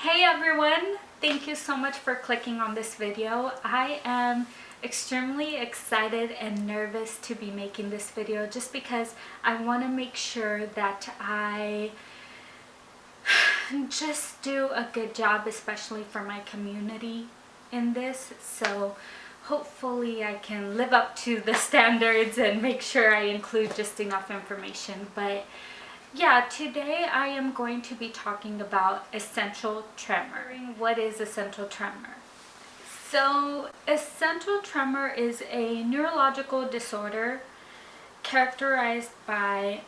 Hey everyone! Thank you so much for clicking on this video. I am extremely excited and nervous to be making this video just because I want to make sure that I just do a good job, especially for my community in this. So hopefully I can live up to the standards and make sure I include just enough information. But yeah, today I am going to be talking about essential tremor. What is essential tremor? So, essential tremor is a neurological disorder characterized by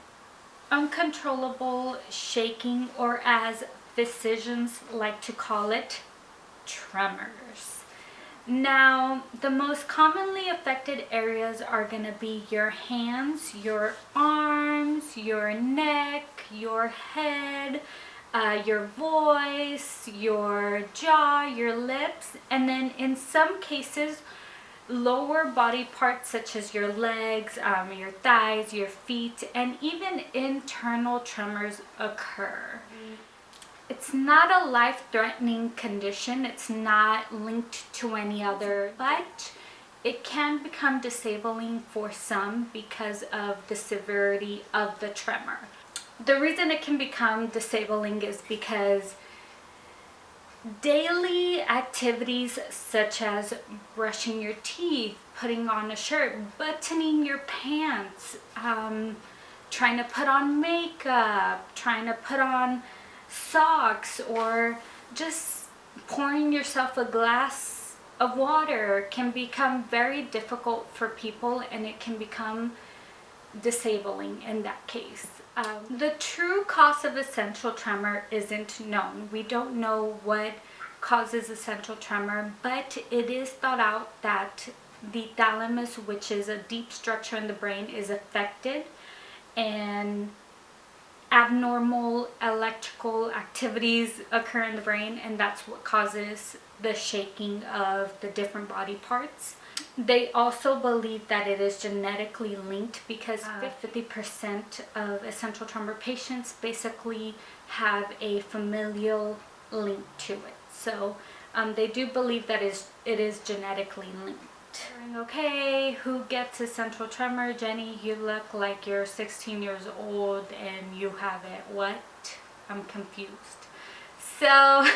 uncontrollable shaking, or as physicians like to call it, tremors. Now, the most commonly affected areas are going to be your hands, your arms, your neck, your head, your voice, your jaw, your lips, and then in some cases, lower body parts such as your legs, your thighs, your feet, and even internal tremors occur. It's not a life-threatening condition. It's not linked to any other, but it can become disabling for some because of the severity of the tremor. The reason it can become disabling is because daily activities such as brushing your teeth, putting on a shirt, buttoning your pants, trying to put on makeup, trying to put on socks, or just pouring yourself a glass of water can become very difficult for people, and it can become disabling in that case. The true cause of essential tremor isn't known. We don't know what causes essential tremor, but it is thought out that the thalamus, which is a deep structure in the brain, is affected, and abnormal electrical activities occur in the brain, and that's what causes the shaking of the different body parts. They also believe that it is genetically linked because 50% of essential tremor patients basically have a familial link to it. So they do believe that it is genetically linked. Okay, who gets essential tremor? Jenny, you look like you're 16 years old and you have it. What? I'm confused. So,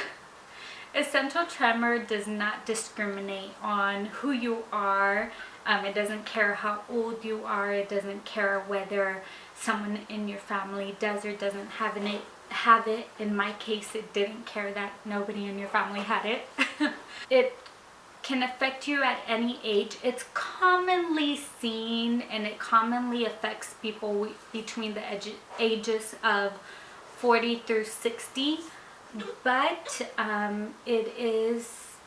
essential tremor does not discriminate on who you are. It doesn't care how old you are. It doesn't care whether someone in your family does or doesn't have it. In my case, it didn't care that nobody in your family had it. It can affect you at any age. It's commonly seen, and it commonly affects people between the ages of 40 through 60, but it is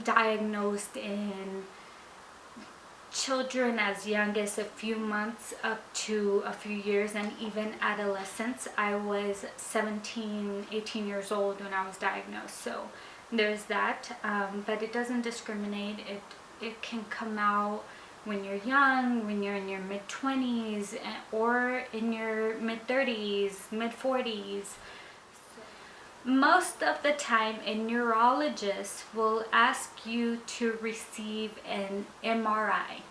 diagnosed in children as young as a few months up to a few years, and even adolescents. I was 17, 18 years old when I was diagnosed, so there's that. But it doesn't discriminate. It can come out when you're young, when you're in your mid-20s, or in your mid-30s, mid-40s. Most of the time, a neurologist will ask you to receive an MRI.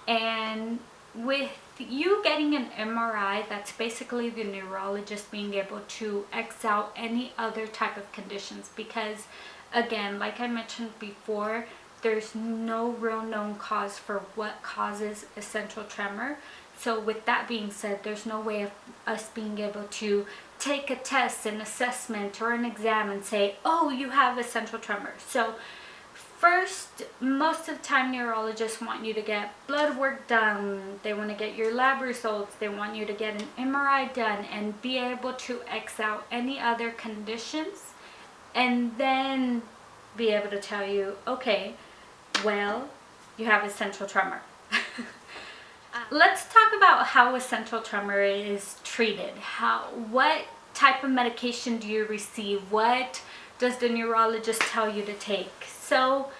And with you getting an MRI, that's basically the neurologist being able to X out any other type of conditions, because again, like I mentioned before, there's no real known cause for what causes essential tremor. So with that being said, there's no way of us being able to take a test, an assessment, or an exam and say, oh, you have essential tremor. So first, most of the time, neurologists want you to get blood work done. They want to get your lab results. They want you to get an MRI done and be able to X out any other conditions, and then be able to tell you, okay, well, you have essential tremor. Let's talk about how essential tremor is treated. What type of medication do you receive? What does the neurologist tell you to take? So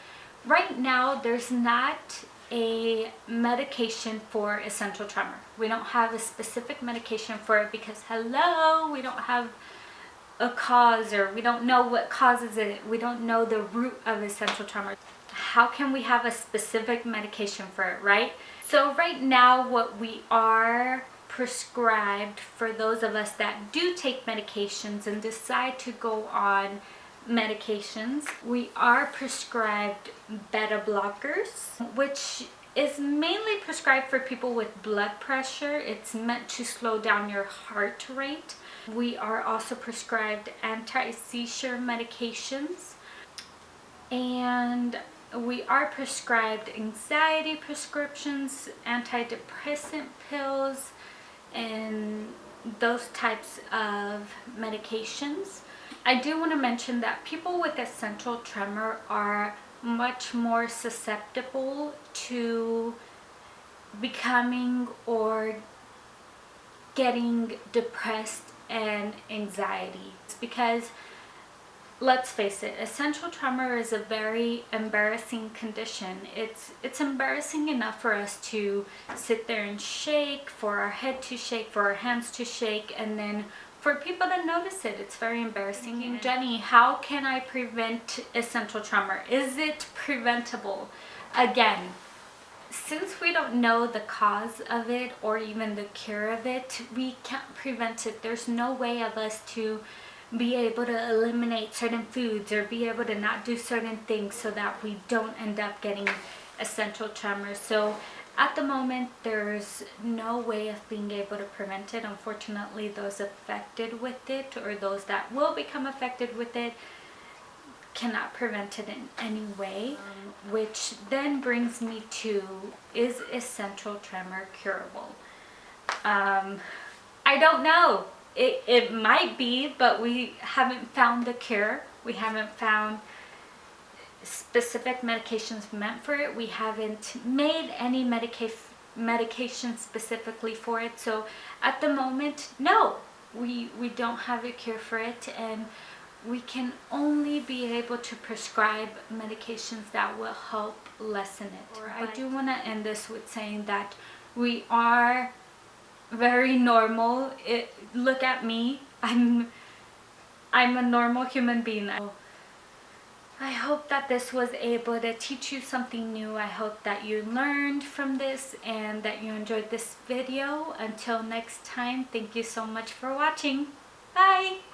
right now, there's not a medication for essential tremor. We don't have a specific medication for it because, hello, we don't have a cause, or we don't know what causes it. We don't know the root of essential tremor. How can we have a specific medication for it, right? So right now, what we are prescribed for those of us that do take medications and decide to go on medications, we are prescribed beta blockers, which is mainly prescribed for people with blood pressure. It's meant to slow down your heart rate. We are also prescribed anti-seizure medications, and we are prescribed anxiety prescriptions, antidepressant pills, and those types of medications. I do want to mention that people with essential tremor are much more susceptible to becoming or getting depressed and anxiety. It's because, let's face it, essential tremor is a very embarrassing condition. It's embarrassing enough for us to sit there and shake, for our head to shake, for our hands to shake, and then for people to notice it. It's very embarrassing. And Jenny, how can I prevent essential tremor? Is it preventable? Again, since we don't know the cause of it or even the cure of it, we can't prevent it. There's no way of us to be able to eliminate certain foods or be able to not do certain things so that we don't end up getting essential tremor. So at the moment, there's no way of being able to prevent it. Unfortunately, those affected with it or those that will become affected with it cannot prevent it in any way, which then brings me to, is essential tremor curable? I don't know. It might be, but we haven't found the cure. We haven't found specific medications meant for it. We haven't made any medication specifically for it. So at the moment, no, we don't have a cure for it, and we can only be able to prescribe medications that will help lessen it. I do want to end this with saying that we are very normal. Look at me. I'm a normal human being. I hope that this was able to teach you something new. I hope that you learned from this and that you enjoyed this video. Until next time, thank you so much for watching. Bye!